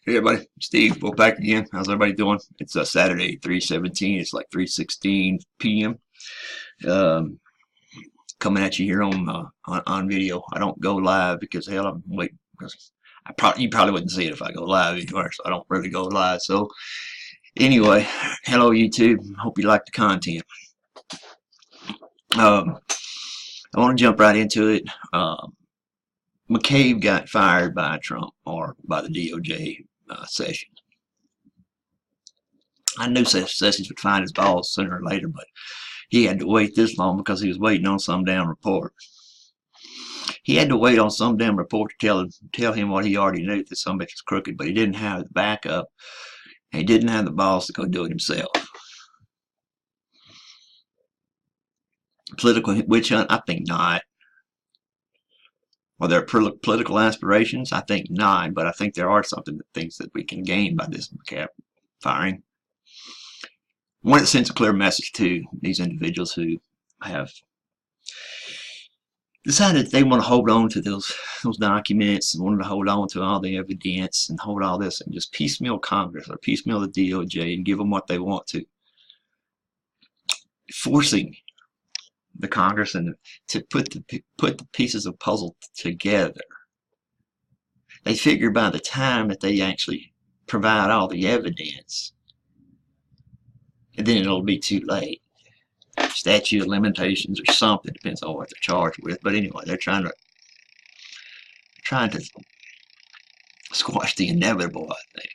Hey everybody, Steve, we're back again. How's everybody doing? It's Saturday, 3/17. It's like 3:16 p.m. Um, Coming at you here on video. I don't go live because hell, I'm waiting because you probably wouldn't see it if I go live anywhere, so I don't really go live. So anyway, hello YouTube. Hope you like the content. Um, I want to jump right into it. McCabe got fired by Trump or by the DOJ session. I knew Sessions would find his balls sooner or later, but he had to wait this long because he was waiting on some damn report. He had to wait on some damn report to tell him what he already knew, that some bitch was crooked, but he didn't have the backup. And he didn't have the balls to go do it himself. Political witch hunt? I think not. Are there political aspirations? I think not, but I think there are something that things that we can gain by this McCabe firing. One that sends a clear message to these individuals who have decided they want to hold on to those documents and wanted to hold on to all the evidence and hold all this and just piecemeal Congress or piecemeal the DOJ and give them what they want to, forcing the Congress and to put the pieces of puzzle together. They figure by the time that they actually provide all the evidence, and then it'll be too late. Statute of limitations or something, depends on what they're charged with. But anyway, they're trying to squash the inevitable, I think.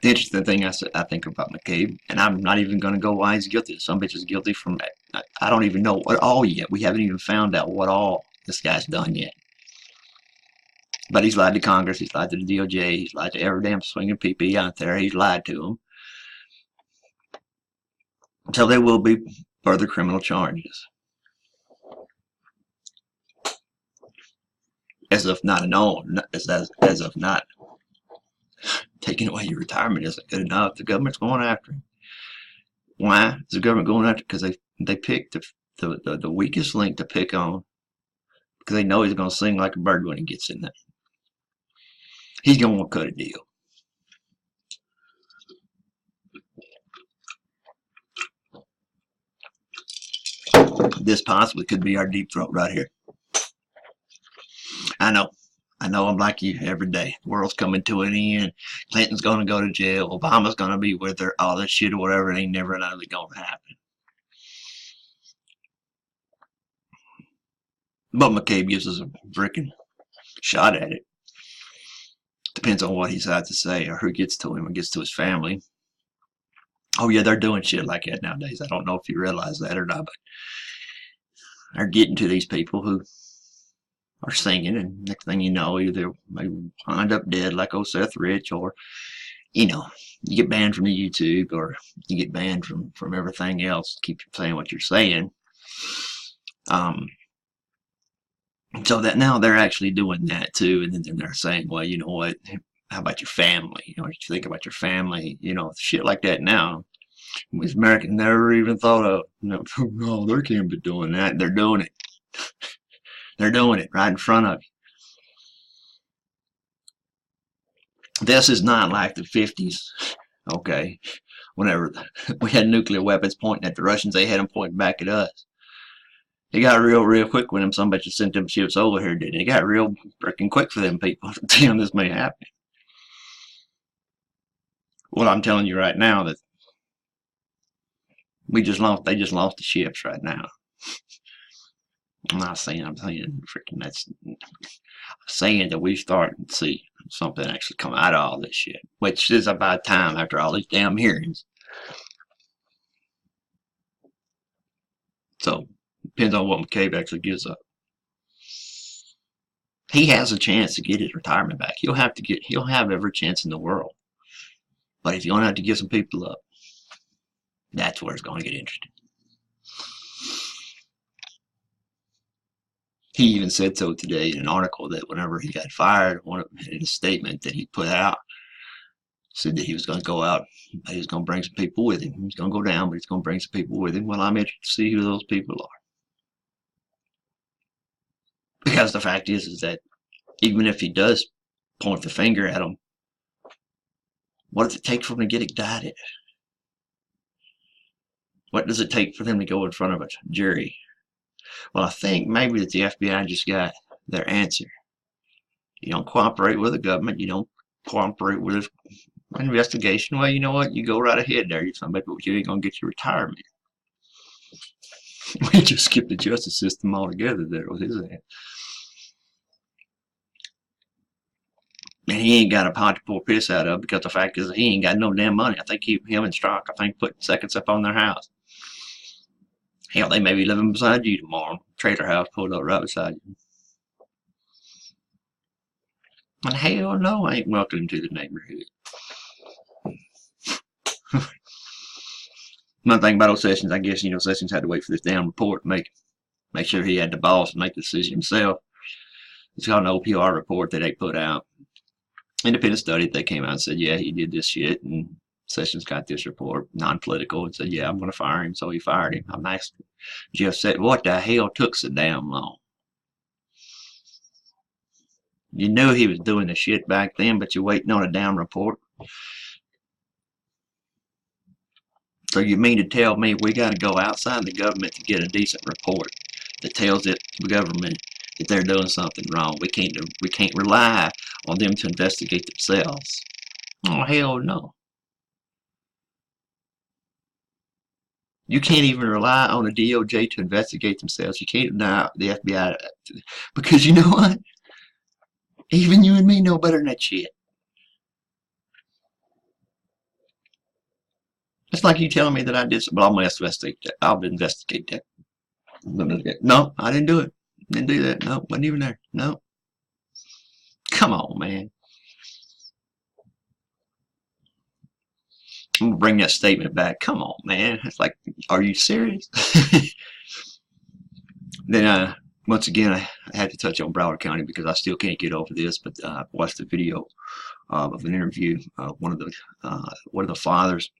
The interesting thing I think about McCabe, and I'm not even going to go why he's guilty. Some bitch is guilty from that. I don't even know what all yet. We haven't even found out what all this guy's done yet. But he's lied to Congress. He's lied to the DOJ. He's lied to every damn swinging PP out there. He's lied to them. So there will be further criminal charges. As of not known, as of not taking away your retirement isn't good enough. The government's going after him. Why is the government going after him? Because they picked the weakest link to pick on, because they know he's going to sing like a bird when he gets in there. He's going to want to cut a deal. This possibly could be our deep throat right here. I know I'm like you every day. The world's coming to an end. Clinton's going to go to jail. Obama's going to be with her. All that shit or whatever. It ain't never really going to happen. But McCabe gives us a freaking shot at it. Depends on what he decides to say or who gets to him or gets to his family. Oh yeah, they're doing shit like that nowadays. I don't know if you realize that or not, but they're getting to these people who are singing, and next thing you know, either they wind up dead like old Seth Rich, or you get banned from the YouTube, or you get banned from everything else. Keep saying what you're saying. So that now they're actually doing that too, and then they're saying, well, you know what? How about your family? You know, you think about your family. You know, shit like that now. With Americans never even thought of. No, they can't be doing that. They're doing it. They're doing it right in front of you. This is not like the 50s, okay? Whenever we had nuclear weapons pointing at the Russians, they had them pointing back at us. It got real quick when somebody just sent them ships over here, didn't it? It got real freaking quick for them people to tell them this may happen. Well, I'm telling you right now that they just lost the ships right now. I'm saying freaking I'm saying that we starting to see something actually come out of all this shit, which is about time after all these damn hearings. So depends on what McCabe actually gives up. He has a chance to get his retirement back. He'll have every chance in the world. But if you don't have to give some people up, that's where it's going to get interesting. He even said so today in an article that whenever he got fired, in a statement that he put out, said that he was going to go out, he was going to bring some people with him. He was going to go down, but he's going to bring some people with him. Well, I'm interested to see who those people are. Because the fact is that even if he does point the finger at them. What does it take for them to get indicted? What does it take for them to go in front of a jury? Well, I think maybe that the FBI just got their answer. You don't cooperate with the government. You don't cooperate with an investigation. Well, you know what? You go right ahead there. You're somebody, but you ain't going to get your retirement. We just skipped the justice system altogether there with his ass. And he ain't got a pot to pour piss out of, because the fact is he ain't got no damn money. I think him and Strzok, I think, put seconds up on their house. Hell, they may be living beside you tomorrow. Trailer house pulled up right beside you. And hell no, I ain't welcome to the neighborhood. One thing about those Sessions, I guess, Sessions had to wait for this damn report to make sure he had the balls to make the decision himself. It's called an OPR report that they put out. Independent study, they came out and said, yeah, he did this shit, and Sessions got this report, non-political, and said, yeah, I'm going to fire him, so he fired him. I'm asking. Jeff said, what the hell took so damn long? You knew he was doing the shit back then, but you're waiting on a damn report. So you mean to tell me we got to go outside the government to get a decent report that tells the government that they're doing something wrong? We can't rely on them to investigate themselves. Oh hell no. You can't even rely on the DOJ to investigate themselves. You can't deny the FBI, because you know what? Even you and me know better than that shit. It's like you telling me that I did something. Well, I'm going to investigate that. I'll investigate that. No, I didn't do it. Didn't do that. No, wasn't even there. No. Come on, man. I'm going to bring that statement back. Come on, man. It's like, are you serious? Then, once again, I had to touch on Broward County because I still can't get over this, but I watched a video of an interview of one of the fathers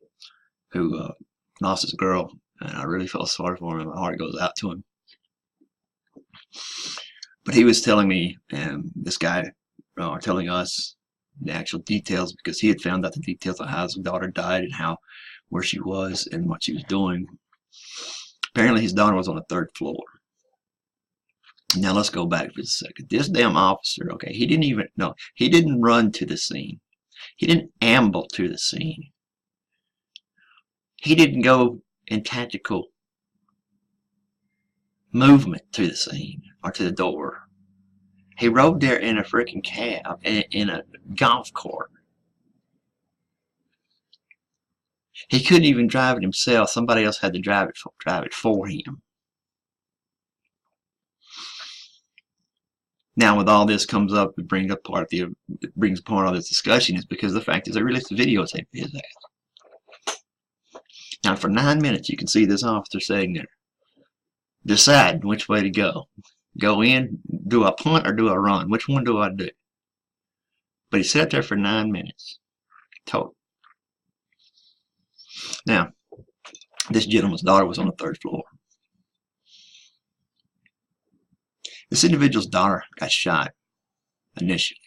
who lost his girl, and I really felt sorry for him. My heart goes out to him. But he was telling me, and this guy telling us the actual details, because he had found out the details of how his daughter died and where she was and what she was doing. Apparently his daughter was on the 3rd floor. Now let's go back for a second. This damn officer, okay, he didn't run to the scene. He didn't amble to the scene. He didn't go in tactical movement to the scene or to the door. He rode there in a freaking cab, in a golf cart. He couldn't even drive it himself. Somebody else had to drive it for him. Now, with all this comes up, it brings part of this discussion is because the fact is they released the videotape of his ass. Now, for 9 minutes, you can see this officer sitting there, deciding which way to go. Go in, do a punt, or do a run? Which one do I do? But he sat there for 9 minutes total. Now, this gentleman's daughter was on the 3rd floor. This individual's daughter got shot initially.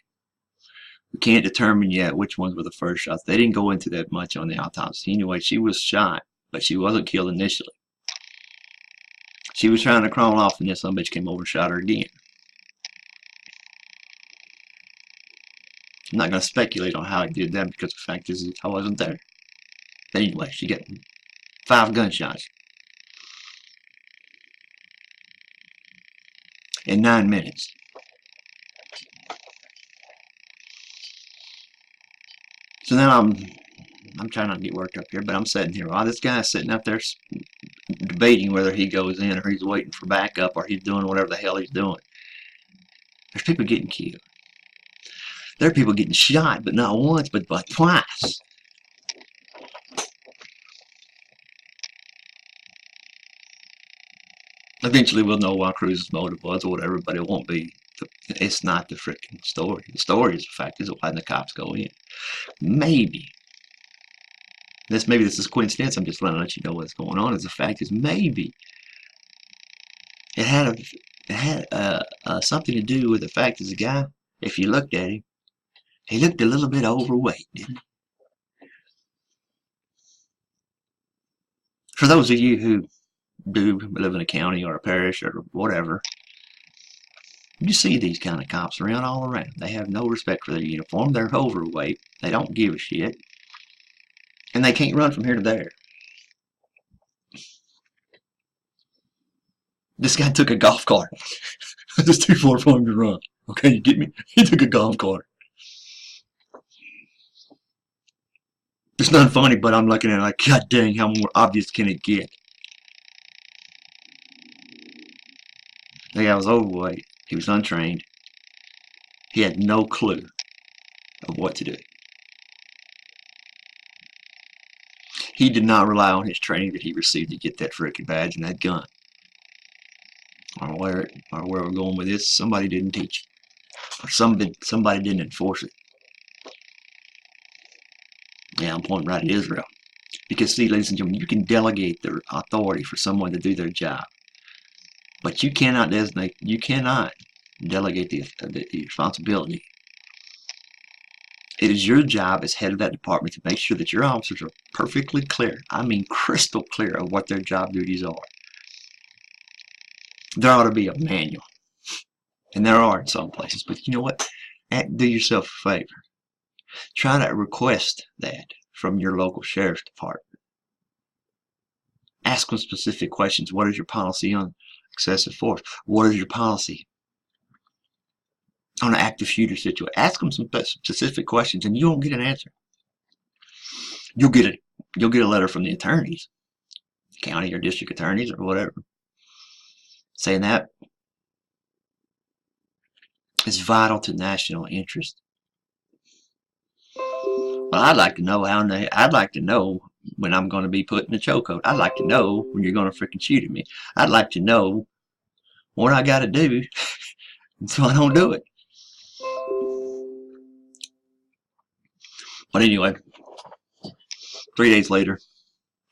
We can't determine yet which ones were the first shots. They didn't go into that much on the autopsy. Anyway, she was shot, but she wasn't killed initially. She was trying to crawl off, and then some bitch came over and shot her again. I'm not going to speculate on how he did that, because the fact is I wasn't there. But anyway, she got 5 gunshots in 9 minutes. So now I'm trying not to get worked up here, but I'm sitting here while this guy's sitting up there debating whether he goes in or he's waiting for backup or he's doing whatever the hell he's doing. There's people getting killed. There are people getting shot, but not once, but twice. Eventually we'll know why Cruz's motive was or whatever, but it won't be. It's not the freaking story. The story is the fact is why the cops go in. Maybe this is coincidence. I'm just trying to let you know what's going on. Is the fact is maybe it had something to do with the fact is the guy. If you looked at him, He looked a little bit overweight, didn't he? For those of you who do live in a county or a parish or whatever, you see these kind of cops around all around. They have no respect for their uniform. They're overweight. They don't give a shit. And they can't run from here to there. This guy took a golf cart. It's too far for him to run. Okay, you get me? He took a golf cart. It's not funny, but I'm looking at it like, God dang, how more obvious can it get? The guy was overweight. He was untrained. He had no clue of what to do. He did not rely on his training that he received to get that freaking badge and that gun. Or where we're going with this, somebody didn't teach it. Or somebody didn't enforce it. Yeah, I'm pointing right at Israel. Because see, ladies and gentlemen, you can delegate the authority for someone to do their job. But you cannot delegate the responsibility. It is your job as head of that department to make sure that your officers are perfectly clear. I mean crystal clear of what their job duties are. There ought to be a manual. And there are in some places. But you know what? Do yourself a favor. Try to request that from your local sheriff's department. Ask them specific questions. What is your policy on excessive force? What is your policy on an active shooter situation? Ask them some specific questions, and you won't get an answer. You'll get a letter from the attorneys, county or district attorneys or whatever, saying that it's vital to national interest. Well, I'd like to know I'd like to know when I'm going to be put in a chokehold. I'd like to know when you're going to freaking shoot at me. I'd like to know what I got to do so I don't do it. But anyway, 3 days later,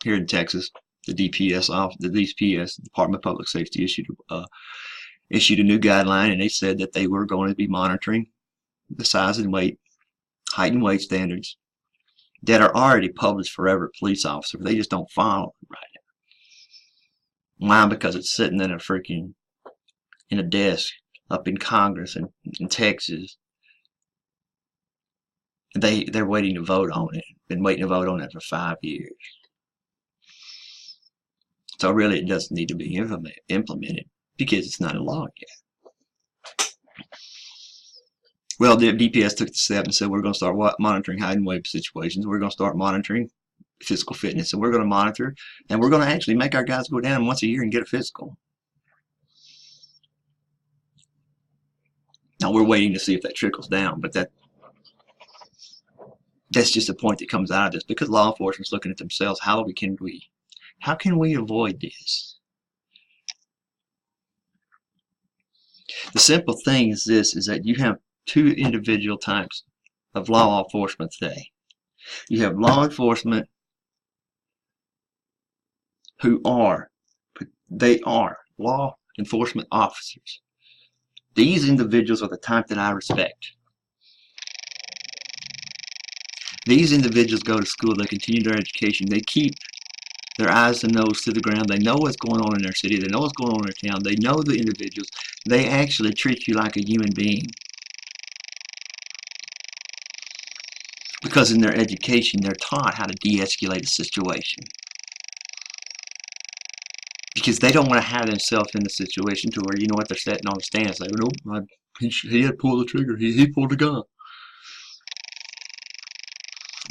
here in Texas, the DPS, Department of Public Safety, issued a new guideline, and they said that they were going to be monitoring the size and weight, height and weight standards that are already published for every police officer. They just don't follow it right now. Why? Because it's sitting in a desk up in Congress in Texas. They're waiting to vote on it. Been waiting to vote on it for 5 years. So really, it doesn't need to be implemented because it's not a law yet. Well, the DPS took the step and said, we're going to start monitoring height and weight situations. We're going to start monitoring physical fitness, and we're going to monitor, and we're going to actually make our guys go down once a year and get a physical. Now, we're waiting to see if that trickles down, but that's just a point that comes out of this, because law enforcement's looking at themselves. How can we avoid this? The simple thing is this, is that you have two individual types of law enforcement today. You have law enforcement who are law enforcement officers. These individuals are the type that I respect. These individuals go to school, they continue their education, they keep their eyes and nose to the ground, they know what's going on in their city, they know what's going on in their town, they know the individuals, they actually treat you like a human being. Because in their education, they're taught how to de-escalate a situation. Because they don't want to have themselves in the situation to where, you know what, they're sitting on the stand and say, nope, he had to pull the trigger, he pulled the gun.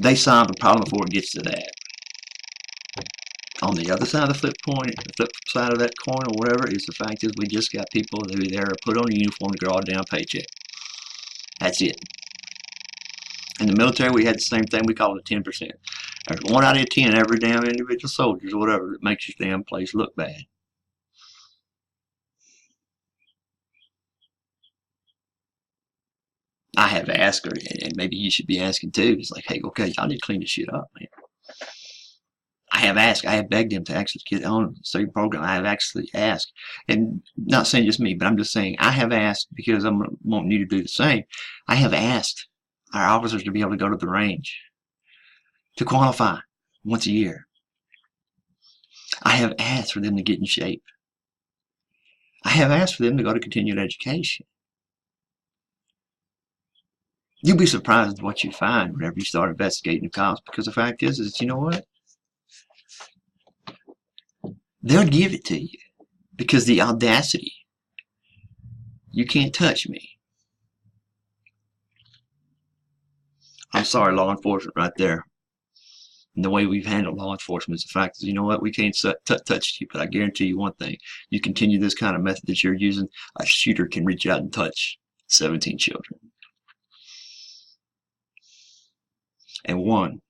They solve the problem before it gets to that. On the other side of the flip side of that coin or whatever, is the fact is we just got people who are there to put on a uniform to draw down a paycheck. That's it. In the military, we had the same thing. We call it 10%. There's 1 out of 10 every damn individual soldiers or whatever that makes your damn place look bad. I have asked her, and maybe you should be asking too. It's like, hey, okay, y'all need to clean this shit up, man. I have begged them to actually get on the same program. I have actually asked, and not saying just me, but I'm just saying I have asked, because I'm wanting you to do the same. I have asked our officers to be able to go to the range, to qualify once a year. I have asked for them to get in shape. I have asked for them to go to continuing education. You'll be surprised at what you find whenever you start investigating the cops, because the fact is you know what? They'll give it to you because the audacity. You can't touch me. I'm sorry, law enforcement, right there. And the way we've handled law enforcement is the fact is, you know what? We can't touch you, but I guarantee you one thing. You continue this kind of method that you're using, a shooter can reach out and touch 17 children. And one,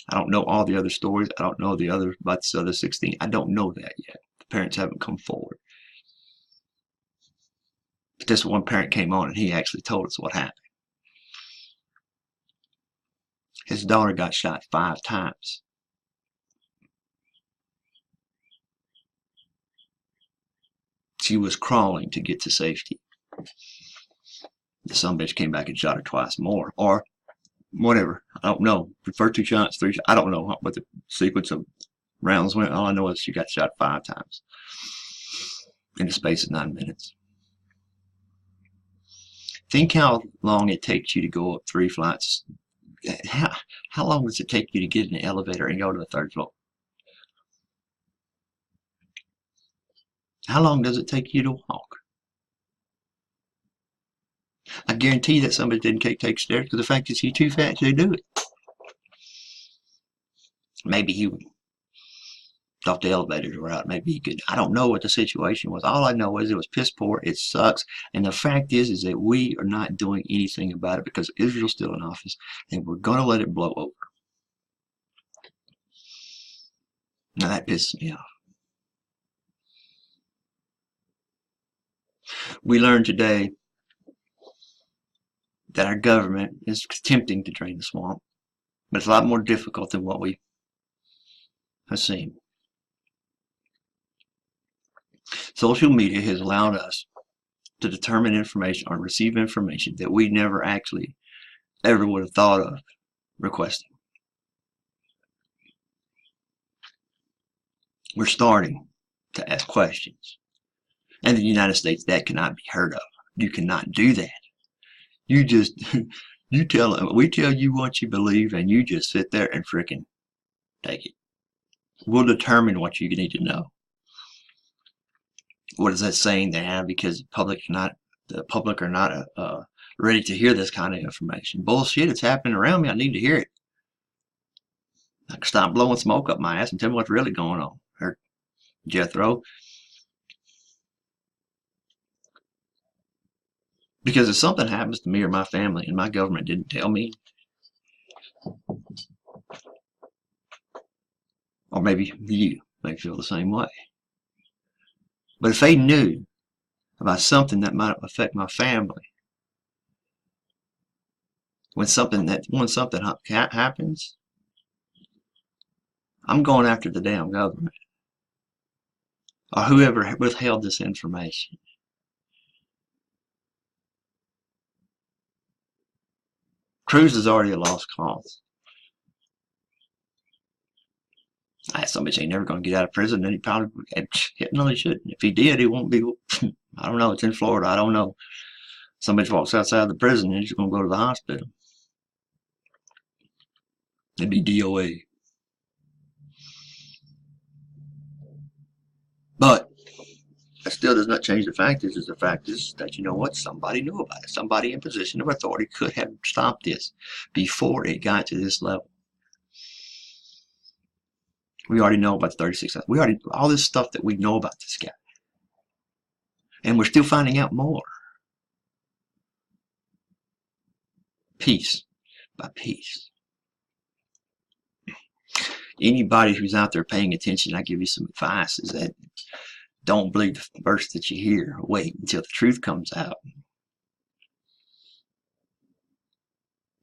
I don't know all the other stories. I don't know the other about the other 16. I don't know that yet. The parents haven't come forward. But this one parent came on and he actually told us what happened. His daughter got shot 5 times. She was crawling to get to safety. The sumbitch came back and shot her twice more, or whatever. I don't know. The first 2 shots, 3 shots. I don't know what the sequence of rounds went. All I know is she got shot 5 times in the space of 9 minutes. Think how long it takes you to go up 3 flights. How long does it take you to get in the elevator and go to the 3rd floor? How long does it take you to walk? I guarantee that somebody didn't take stairs because the fact is he's too fat to do it. Maybe he thought the elevators were out. Maybe he could. I don't know what the situation was. All I know is it was piss poor. It sucks. And the fact is that we are not doing anything about it because Israel's still in office and we're going to let it blow over. Now that pisses me off. We learned today that our government is attempting to drain the swamp, but it's a lot more difficult than what we have seen. Social media has allowed us to determine information or receive information that we never actually ever would have thought of requesting. We're starting to ask questions. And in the United States, that cannot be heard of. You cannot do that. You just, we tell you what you believe, and you just sit there and frickin' take it. We'll determine what you need to know. What is that saying they have? Because the public are not ready to hear this kind of information. Bullshit, it's happening around me. I need to hear it. I can stop blowing smoke up my ass and tell me what's really going on. Or Jethro. Because if something happens to me or my family and my government didn't tell me, or maybe you may feel the same way. But if they knew about something that might affect my family, when something happens, I'm going after the damn government or whoever withheld this information. Cruz is already a lost cause. Somebody ain't never going to get out of prison, and he probably no, he shouldn't. If he did, he won't be. I don't know. It's in Florida. I don't know. Somebody walks outside the prison and he's going to go to the hospital. It'd be DOA. But that still does not change the fact is the fact is that you know what? Somebody knew about it. Somebody in position of authority could have stopped this before it got to this level. We already know about the 36. We already all this stuff that we know about this guy, and we're still finding out more. Piece by piece. Anybody who's out there paying attention, I give you some advice: is that don't believe the first that you hear. Wait until the truth comes out.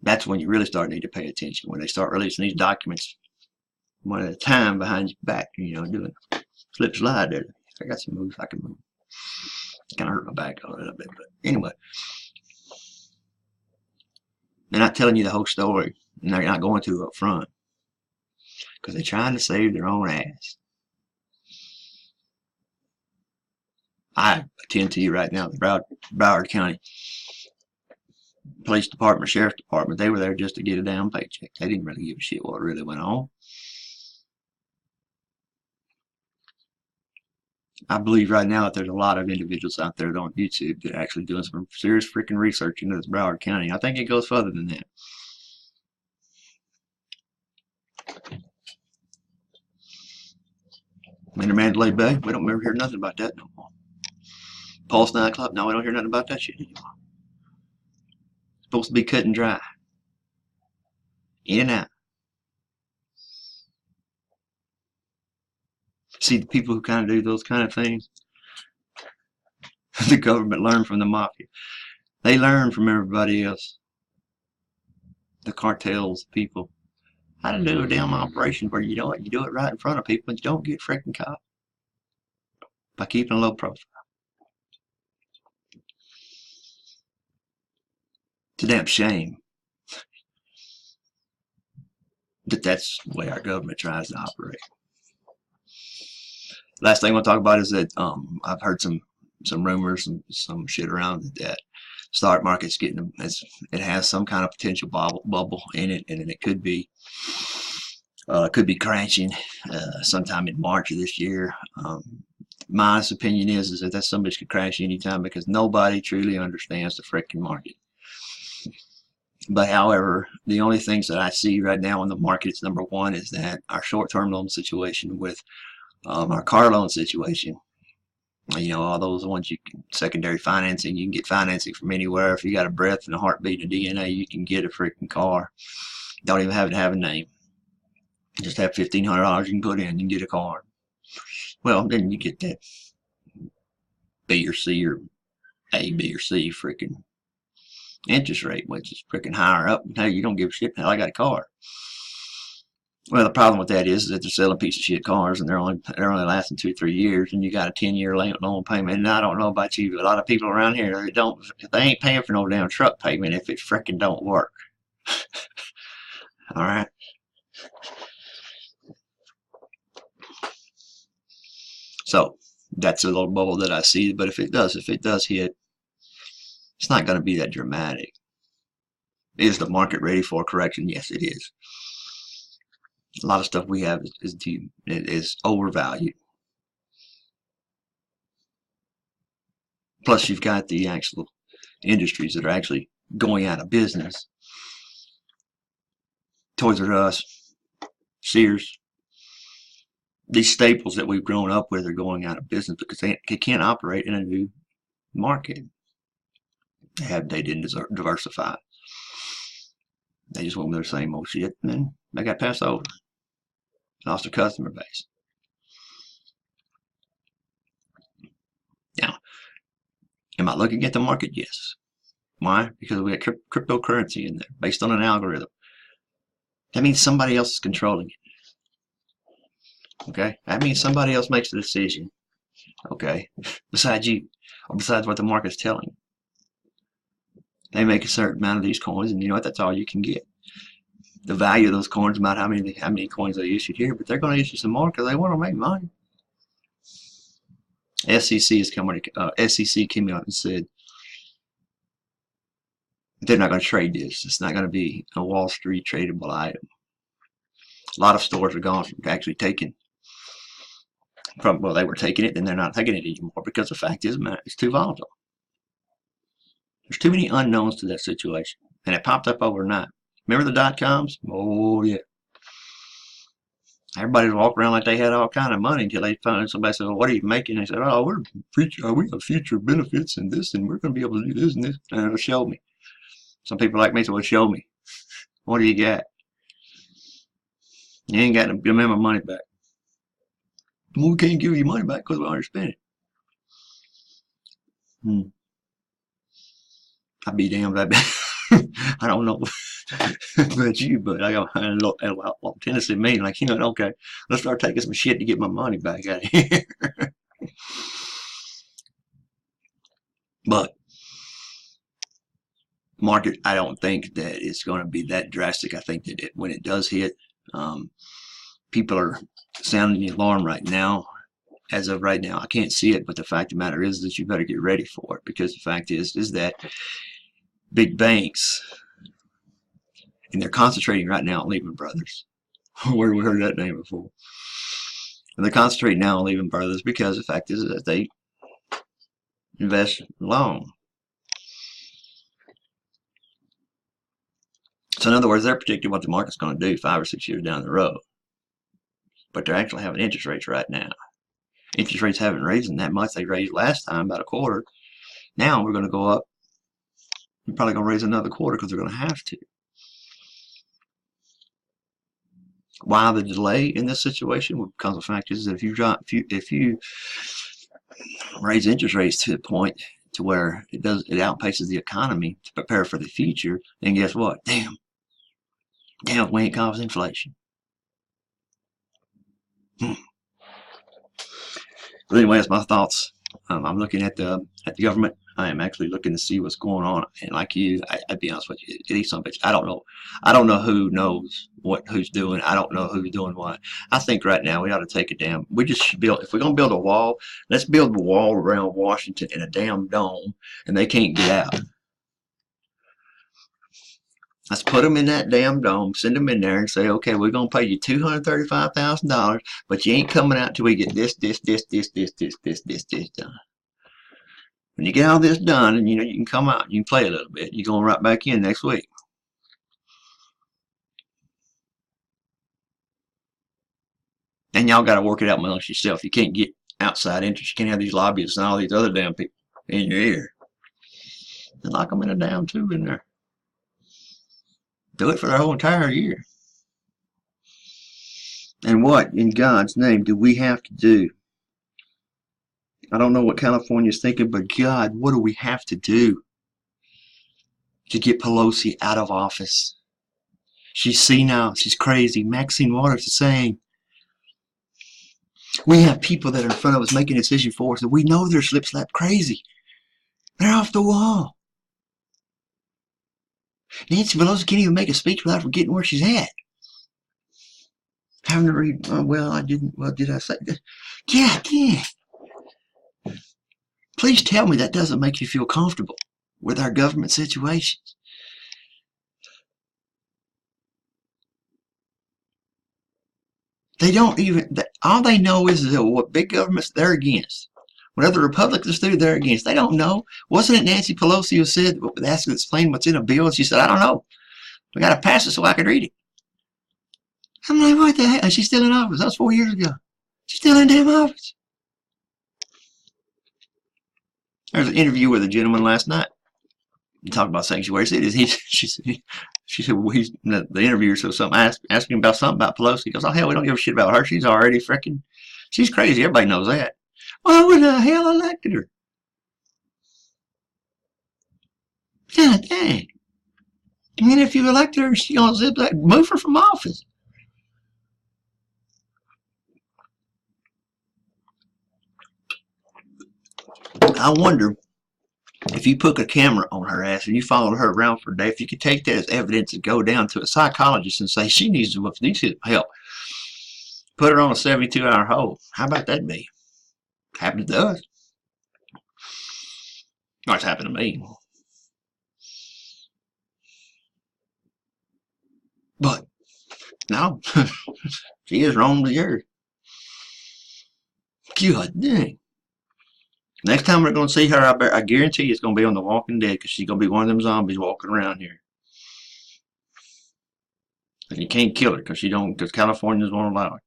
That's when you really start need to pay attention. When they start releasing these documents one at a time behind your back, you know, doing a slip slide there. I got some moves I can move. Kind of hurt my back a little bit, but anyway. They're not telling you the whole story, and they're not going to up front because they're trying to save their own ass. I attend to you right now, the Broward County Police Department, Sheriff's Department. They were there just to get a damn paycheck. They didn't really give a shit what really went on. I believe right now that there's a lot of individuals out there on YouTube that are actually doing some serious freaking research into this Broward County. I think it goes further than that. Manor Mandalay Bay, we don't ever hear nothing about that no more. Pulse nightclub, no, we don't hear nothing about that shit anymore. It's supposed to be cut and dry. In and out. See, the people who kind of do those kind of things, the government learned from the mafia. They learn from everybody else. The cartels, people. How to do a damn operation where you do it right in front of people and you don't get freaking caught. By keeping a low profile. It's a damn shame that that's the way our government tries to operate. Last thing I want to talk about is that I've heard some rumors and some shit around that stock market's getting, it has some kind of potential bubble in it, and it could be crashing sometime in March of this year. My honest opinion is that somebody could crash anytime because nobody truly understands the freaking market. But however, the only things that I see right now in the market is, number one, is that our short-term loan situation with our car loan situation, you know, all those ones you can, secondary financing, you can get financing from anywhere. If you got a breath and a heartbeat and a DNA, you can get a freaking car. Don't even have to have a name. Just have $1,500 you can put in, you can get a car. Well, then you get that B or C or A, B or C freaking interest rate, which is freaking higher up. Hey, you don't give a shit. Hell, I got a car. Well, the problem with that is that they're selling piece of shit cars, and they're only lasting 2-3 years, and you got a 10-year loan payment. And I don't know about you, but a lot of people around here, they ain't paying for no damn truck payment if it freaking don't work. All right. So that's a little bubble that I see. But if it does hit, it's not going to be that dramatic. Is the market ready for a correction? Yes, it is. A lot of stuff we have is overvalued. Plus, you've got the actual industries that are actually going out of business. Toys R Us, Sears, these staples that we've grown up with are going out of business because they can't operate in a new market. They didn't diversify. They just went with their same old shit, and then they got passed over. Lost their customer base. Now, am I looking at the market? Yes. Why? Because we got cryptocurrency in there based on an algorithm. That means somebody else is controlling it. Okay? That means somebody else makes the decision. Okay? Besides you, or besides what the market's telling you. They make a certain amount of these coins, and you know what? That's all you can get. The value of those coins, about how many coins they issued here, but they're going to issue some more because they want to make money. SEC came out and said they're not going to trade this. It's not going to be a Wall Street tradable item. A lot of stores are gone from actually taking from, well, they were taking it, then they're not taking it anymore because the fact is, man, it's too volatile. There's too many unknowns to that situation, and it popped up overnight. Remember the dot-coms? Oh, yeah. Everybody was walking around like they had all kind of money until they found somebody said, well, what are you making? They said, oh, we have future benefits and this, and we're going to be able to do this and this. And it'll show me. Some people like me say, well, show me. What do you got? You ain't got to give me my money back. Well, we can't give you money back because we already spent it. I'd be damned. I don't know about you, but I got a little tendency in me, like, you know, okay, let's start taking some shit to get my money back out of here. But market, I don't think that it's going to be that drastic. I think that when it does hit, people are sounding the alarm right now. As of right now, I can't see it, but the fact of the matter is that you better get ready for it, because the fact is that big banks, and they're concentrating right now on Lehman Brothers. Where we heard that name before. And they're concentrating now on Lehman Brothers because the fact is that they invest long. So in other words, they're predicting what the market's going to do 5 or 6 years down the road. But they're actually having interest rates right now. Interest rates haven't raised that much. They raised last time about a quarter. Now we're going to go up. We're probably going to raise another quarter because they're going to have to. Why the delay in this situation? Well, because the fact is that if you raise interest rates to the point to where it outpaces the economy to prepare for the future, then guess what? Damn, we ain't caused inflation. But anyway, that's my thoughts. I'm looking at the government. I am actually looking to see what's going on. And like you, I'd be honest with you, these some bitch. I don't know. I don't know who knows who's doing. I don't know who's doing what. I think right now we ought to take a damn. We just should build. If we're gonna build a wall, let's build a wall around Washington in a damn dome, and they can't get out. Let's put them in that damn dome, send them in there, and say, okay, we're gonna pay you $235,000, but you ain't coming out till we get this done. When you get all this done, and you can come out, you can play a little bit. You're going right back in next week. And y'all got to work it out amongst yourself. You can't get outside interest. You can't have these lobbyists and all these other damn people in your ear. And lock them in a damn tube in there. Do it for the whole entire year. And what, in God's name, do we have to do? I don't know what California's thinking, but God, what do we have to do to get Pelosi out of office? She's senile. She's crazy. Maxine Waters is saying, we have people that are in front of us making a decision for us, and we know they're slip-slap crazy. They're off the wall. Nancy Pelosi can't even make a speech without forgetting where she's at. Having to read, did I say that? Yeah. Please tell me that doesn't make you feel comfortable with our government situations. They don't even, all they know is that what big governments they're against. Whatever the Republicans do, they're against. They don't know. Wasn't it Nancy Pelosi who said, asked to explain what's in a bill? And she said, I don't know. We got to pass it so I can read it. I'm like, what the heck? And she's still in office. That was 4 years ago. She's still in damn office. There was an interview with a gentleman last night. He talked about sanctuary cities. She said, well, the interviewer said something, asked him about something about Pelosi. He goes, oh, hell, we don't give a shit about her. She's already freaking, she's crazy. Everybody knows that. Well, who the hell elected her? God dang. And then if you elect her, she's going to zip that, move her from office. I wonder if you put a camera on her ass and you followed her around for a day, if you could take that as evidence and go down to a psychologist and say she needs help. Put her on a 72-hour hold. How about that be? Happened to us. Or it's happened to me. But no, she is wrong to yours. God dang. Next time we're going to see her, I guarantee you it's going to be on The Walking Dead, because she's going to be one of them zombies walking around here. And you can't kill her because Californians won't allow it.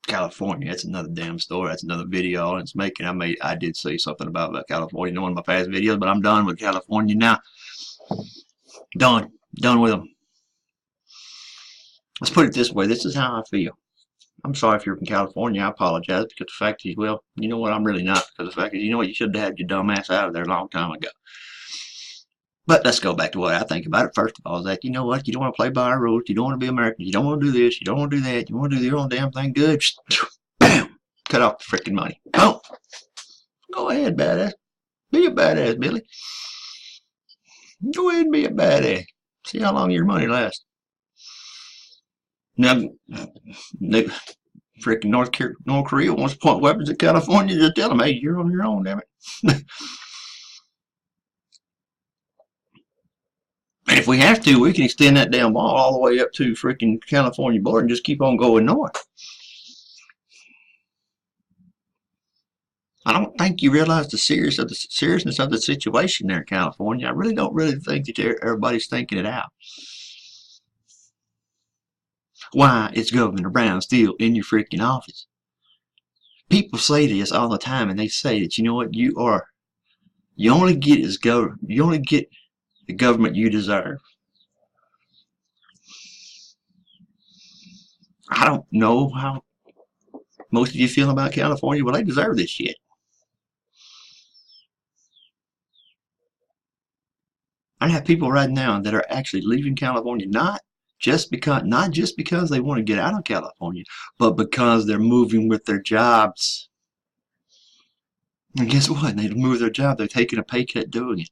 California, that's another damn story. That's another video it's making. I did say something about California in one of my past videos, but I'm done with California now. Done with them. Let's put it this way. This is how I feel. I'm sorry if you're from California. I apologize, because the fact is, well, you know what? I'm really not, because the fact is, you know what? You should have had your dumb ass out of there a long time ago. But let's go back to what I think about it. First of all, is that, you know what? You don't want to play by our rules. You don't want to be American. You don't want to do this. You don't want to do that. You want to do your own damn thing good. Bam! Cut off the freaking money. Boom! Go ahead, badass. Be a badass, Billy. Go ahead and be a badass. See how long your money lasts. Now, freaking North Korea wants to point weapons at California. Just tell them, hey, you're on your own, damn it. And if we have to, we can extend that damn wall all the way up to freaking California border and just keep on going north. I don't think you realize the seriousness of the situation there in California. I really don't think that everybody's thinking it out. Why is Governor Brown still in your freaking office? People say this all the time, and they say that, you know what, you only get the government you deserve. I don't know how most of you feel about California. Well, they deserve this shit. I have people right now that are actually leaving California not just because they want to get out of California, but because they're moving with their jobs. And guess what? They move their job. They're taking a pay cut doing it.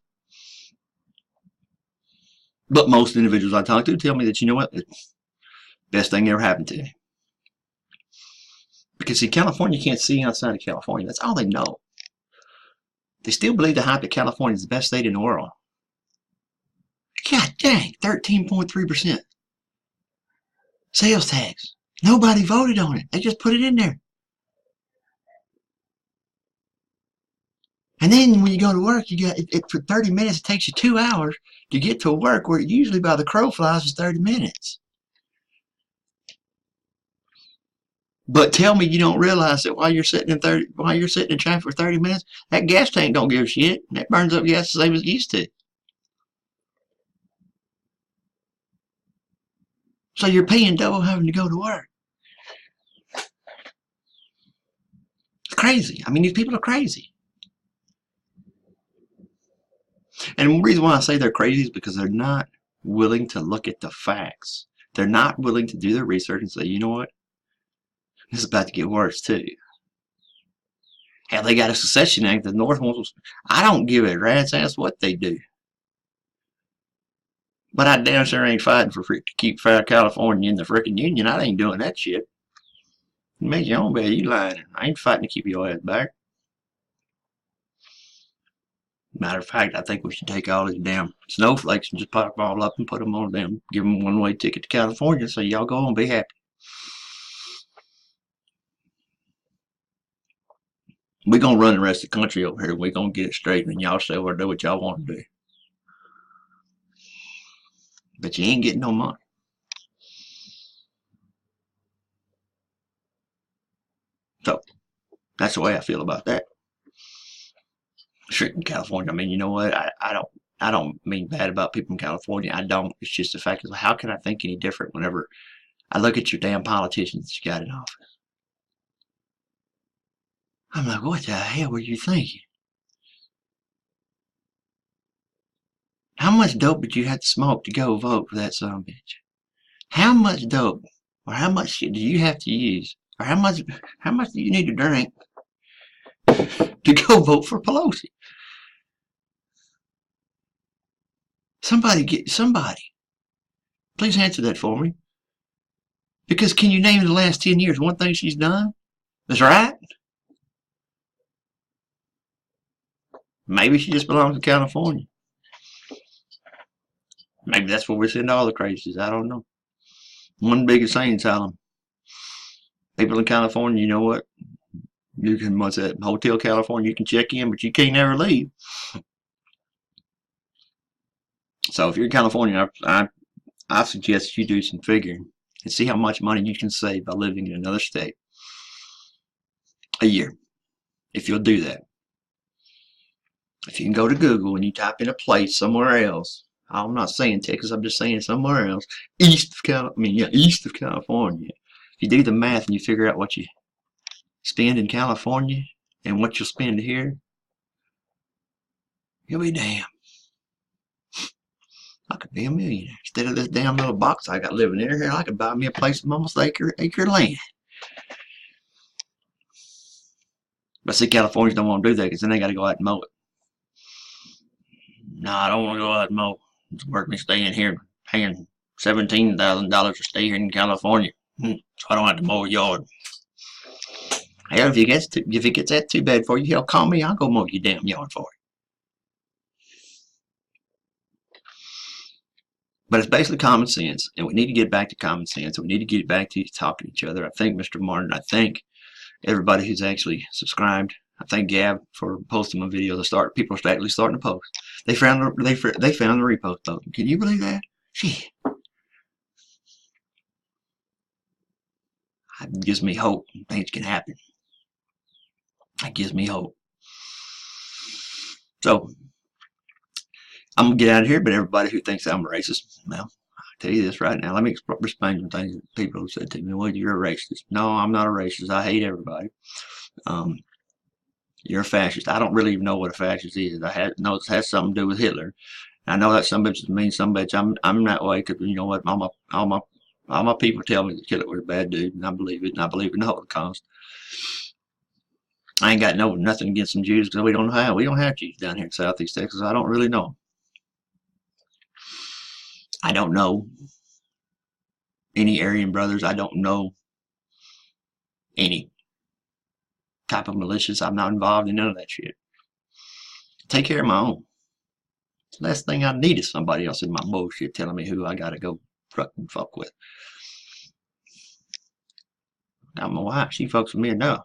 But most individuals I talk to tell me that, you know what, it's the best thing ever happened to me. Because see, California can't see outside of California. That's all they know. They still believe the hype that California is the best state in the world. God dang, 13.3% sales tax. Nobody voted on it. They just put it in there. And then when you go to work, you got it for 30 minutes. It takes you 2 hours to get to work, where usually by the crow flies is 30 minutes. But tell me you don't realize that while you're sitting in traffic for 30 minutes, that gas tank don't give a shit. That burns up gas the same as it used to. So you're paying double having to go to work. It's crazy. I mean, these people are crazy. And the reason why I say they're crazy is because they're not willing to look at the facts. They're not willing to do their research and say, you know what? This is about to get worse too. Hell, they got a secession act. The North wants. I don't give a rat's ass what they do. But I damn sure ain't fighting to keep California in the freaking union. I ain't doing that shit. You make your own bed, you lying. I ain't fighting to keep your ass back. Matter of fact, I think we should take all these damn snowflakes and just pop them all up and put them on them. Give them a one-way ticket to California, so y'all go and be happy. We're going to run the rest of the country over here. We're going to get it straight, and y'all stay over there, do what y'all want to do. But you ain't getting no money. So, that's the way I feel about that. Straight in California, I mean, you know what? I don't mean bad about people in California. I don't. It's just the fact of how can I think any different whenever I look at your damn politicians you got in office? I'm like, what the hell were you thinking? How much dope did you have to smoke to go vote for that son of a bitch? How much dope or how much shit do you have to use? Or how much do you need to drink to go vote for Pelosi? Somebody. Please answer that for me. Because can you name in the last 10 years one thing she's done that's right? Maybe she just belongs to California. Maybe that's where we send all the crazies. I don't know. One big insane asylum. People in California, you know what? You can, what's that? Hotel California, you can check in, but you can't ever leave. So if you're in California, I suggest you do some figuring and see how much money you can save by living in another state a year. If you'll do that. If you can go to Google and you type in a place somewhere else, I'm not saying Texas, I'm just saying somewhere else, east of California. If you do the math and you figure out what you spend in California and what you'll spend here, you'll be damned. I could be a millionaire. Instead of this damn little box I got living in here, I could buy me a place of almost acre land. But see, Californians don't want to do that because then they got to go out and mow it. No, I don't want to go out and mow. It's worth me staying here, paying $17,000 to stay here in California, so I don't have to mow a yard. Hell, if it gets that too bad for you, hell, call me. I'll go mow your damn yard for you. But it's basically common sense, and we need to get back to common sense. We need to get back to talking to each other. I think Mr. Martin, I think everybody who's actually subscribed, I thank Gab for posting my videos. People are actually starting to post. They found the repost button. Can you believe that? Shit. It gives me hope. Things can happen. It gives me hope. So I'm gonna get out of here, but everybody who thinks I'm a racist, well, I'll tell you this right now. Let me explain some things that people have said to me. Well, you're a racist. No, I'm not a racist. I hate everybody. You're a fascist. I don't really even know what a fascist is. I know it has something to do with Hitler. I know that some bitches mean some bitch. I'm that way because you know what? All my people tell me that Hitler was a bad dude, and I believe it. And I believe in the Holocaust. I ain't got nothing against some Jews because we don't have Jews down here in Southeast Texas. I don't really know. I don't know any Aryan brothers. I don't know any type of militias. I'm not involved in none of that shit. Take care of my own. The last thing I need is somebody else in my bullshit telling me who I gotta go fuck with. Got my wife, she fucks with me enough.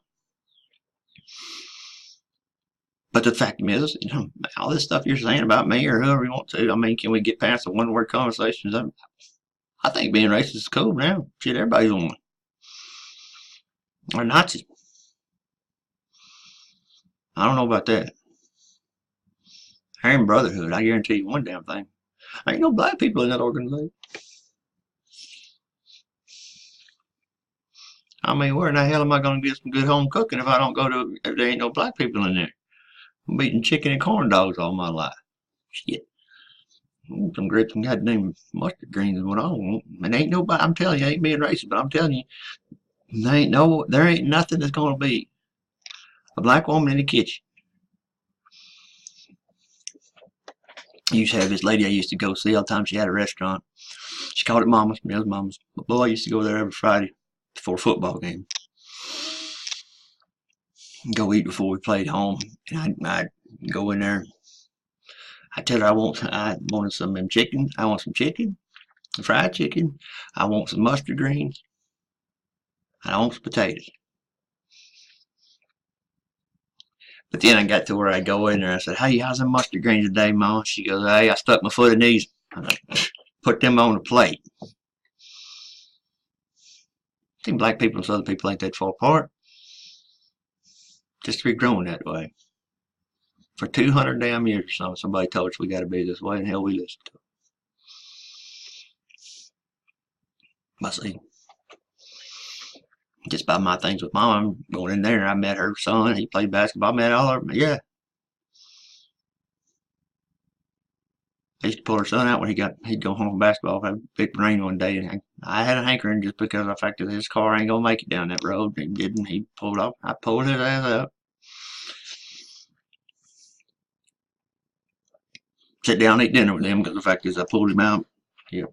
But the fact is, you know, all this stuff you're saying about me or whoever you want to, I mean, can we get past the one-word conversations? I think being racist is cool now. Shit, everybody's on one. Or Nazis. I don't know about that. Aryan Brotherhood, I guarantee you one damn thing. Ain't no black people in that organization. I mean, where in the hell am I going to get some good home cooking if there ain't no black people in there? I'm eating chicken and corn dogs all my life. Shit. Some grits and goddamn mustard greens is what I want. And ain't nobody, I'm telling you, I ain't being racist, but I'm telling you, there ain't nothing that's going to beat a black woman in the kitchen. I used to have this lady I used to go see all the time. She had a restaurant. She called it Mama's. It was Mama's. My boy used to go there every Friday before a football game. Go eat before we played home. And I'd go in there. I tell her I wanted some chicken. I want some chicken, fried chicken. I want some mustard greens. I want some potatoes. But then I got to where I go in there. I said, "Hey, how's the mustard greens today, Mom?" She goes, "Hey, I stuck my foot in these. Put them on the plate." I think black people and Southern people ain't that far apart. Just to be growing that way. For 200 damn years or something, somebody told us we got to be this way, and hell, we listened to it. I see. Just by my things with Mom, going in there, I met her son. He played basketball. I met all of them. Yeah. I used to pull her son out when he'd go home from basketball. Had a big rain one day, and I had a hankering just because of the fact that his car ain't gonna make it down that road. He didn't. He pulled off. I pulled his ass up. Sit down and eat dinner with him because the fact is I pulled him out. Yeah.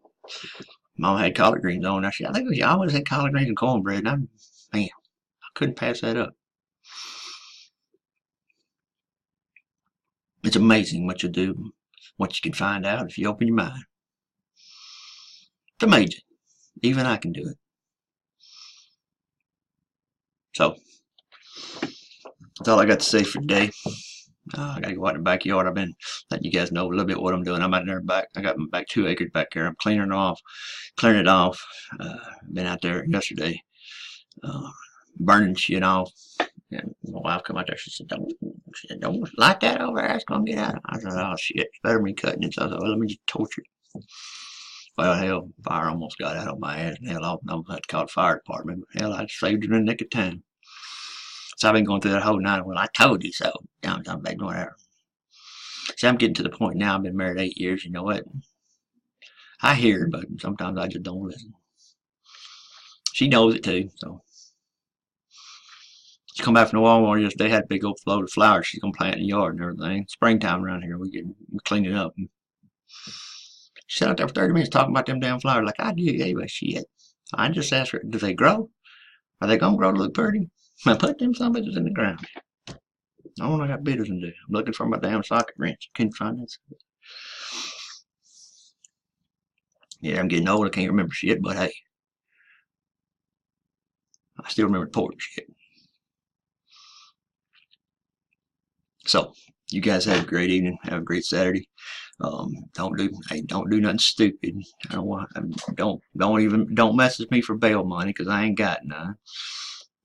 Mom had collard greens on. I think I always had collard greens and cornbread. And man, I couldn't pass that up. It's amazing what you do, what you can find out if you open your mind. It's amazing. Even I can do it. So, that's all I got to say for today. I gotta go out in the backyard. I've been letting you guys know a little bit what I'm doing. I'm out there back. I got back 2 acres back there. I'm clearing it off. Been out there yesterday, burning shit off. And my wife come out there. She said, "Don't light that over there. It's gonna get out." I said, "Oh shit, it's better than me cutting it." So I said, "Well, let me just torch it." Well, hell, fire almost got out of my ass. Hell, I almost had to call the fire department. But hell, I saved it in the nick of time. So I've been going through that whole night. Well, I told you so. Down back whatever. See, I'm getting to the point now. I've been married 8 years. You know what? I hear, but sometimes I just don't listen. She knows it too. So She come back from the Walmart yesterday, had a big old load of flowers she's gonna plant in the yard and everything. Springtime around here, we clean it up. She sat out there for 30 minutes talking about them damn flowers like I do anyway. Shit. I just asked her, do they grow? Are they gonna grow to look pretty? I put them some bitches in the ground. I want I got bidders to do. I'm looking for my damn socket wrench. Couldn't find it. Yeah, I'm getting old. I can't remember shit, but hey, I still remember important shit. So, you guys have a great evening. Have a great Saturday. Don't do nothing stupid. I don't want. Don't message me for bail money because I ain't got none.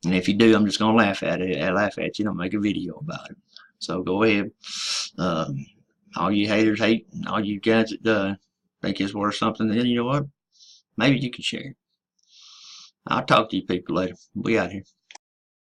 And if you do, I'm just gonna laugh at it. I laugh at you. Don't make a video about it. So go ahead. All you haters hate. All you guys that think it's worth something, then you know what? Maybe you can share it. I'll talk to you people later. We out here.